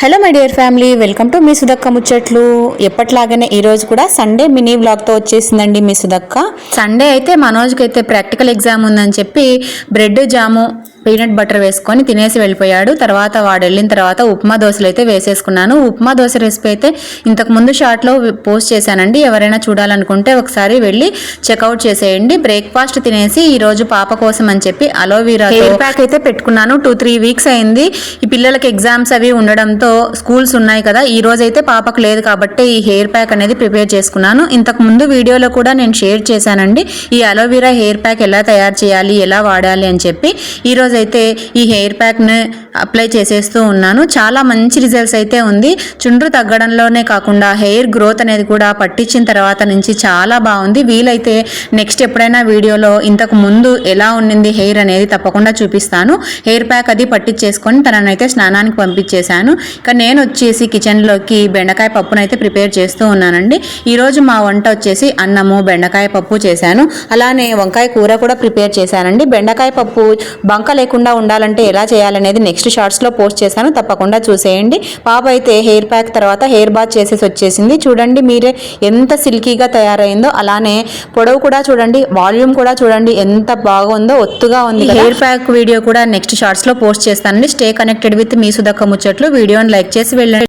Hello my dear family, welcome to మీ సుధక్క ముచ్చట్లు. ఎప్పట్లాగానే ఈరోజు కూడా సండే మినీ వ్లాగ్తో వచ్చేసిందండి మీ సుధక్క. సండే అయితే మనోజ్కి అయితే ప్రాక్టికల్ ఎగ్జామ్ ఉందని చెప్పి బ్రెడ్ జాము పీనట్ బటర్ వేసుకొని తినేసి వెళ్ళిపోయాడు. తర్వాత వాడు వెళ్ళిన తర్వాత ఉప్మా దోశలు అయితే వేసేసుకున్నాను. ఉప్మా దోశ రెసిపీ అయితే ఇంతకు ముందు షార్ట్లో పోస్ట్ చేశానండి. ఎవరైనా చూడాలనుకుంటే ఒకసారి వెళ్ళి చెక్అవుట్ చేసేయండి. బ్రేక్ఫాస్ట్ తినేసి ఈరోజు పాప కోసం అని చెప్పి అలోవీరా హెయిర్ ప్యాక్ అయితే పెట్టుకున్నాను. 2-3 వీక్స్ అయింది. ఈ పిల్లలకి ఎగ్జామ్స్ అవి ఉండడంతో స్కూల్స్ ఉన్నాయి కదా, ఈ రోజు అయితే పాపకు లేదు కాబట్టి ఈ హెయిర్ ప్యాక్ అనేది ప్రిపేర్ చేసుకున్నాను. ఇంతకు ముందు వీడియోలో కూడా నేను షేర్ చేశానండి ఈ అలోవీరా హెయిర్ ప్యాక్ ఎలా తయారు చేయాలి, ఎలా వాడాలి అని చెప్పి. ఈ రోజు అయితే ఈ హెయిర్ ప్యాక్ని అప్లై చేసేస్తూ ఉన్నాను. చాలా మంచి రిజల్ట్స్ అయితే ఉంది. చుండ్రు తగ్గడంలోనే కాకుండా హెయిర్ గ్రోత్ అనేది కూడా పట్టించిన తర్వాత నుంచి చాలా బాగుంది. వీలైతే నెక్స్ట్ ఎప్పుడైనా వీడియోలో ఇంతకు ముందు ఎలా ఉండింది హెయిర్ అనేది తప్పకుండా చూపిస్తాను. హెయిర్ ప్యాక్ అది పట్టించేసుకొని తననైతే స్నానానికి పంపించేశాను. ఇక నేను వచ్చేసి కిచెన్లోకి బెండకాయ పప్పునైతే ప్రిపేర్ చేస్తూ ఉన్నానండి. ఈరోజు మా వంట వచ్చేసి అన్నము బెండకాయ పప్పు చేశాను. అలానే వంకాయ కూర కూడా ప్రిపేర్ చేశానండి. బెండకాయ పప్పు బంక లేకుండా ఉండాలంటే ఎలా చేయాలనేది నెక్స్ట్ షార్ట్స్లో పోస్ట్ చేశాను, తప్పకుండా చూసేయండి. పాప అయితే హెయిర్ ప్యాక్ తర్వాత హెయిర్ బాత్ చేసేసి వచ్చేసింది. చూడండి మీరే ఎంత సిల్కీగా తయారైందో. అలానే పొడవు కూడా చూడండి, వాల్యూమ్ కూడా చూడండి ఎంత బాగుందో, ఒత్తుగా ఉంది. హెయిర్ ప్యాక్ వీడియో కూడా నెక్స్ట్ షార్ట్స్లో పోస్ట్ చేస్తానండి. Stay connected with me Sudhakka ముచ్చట్లు. వీడియోని లైక్ చేసి వెళ్ళండి.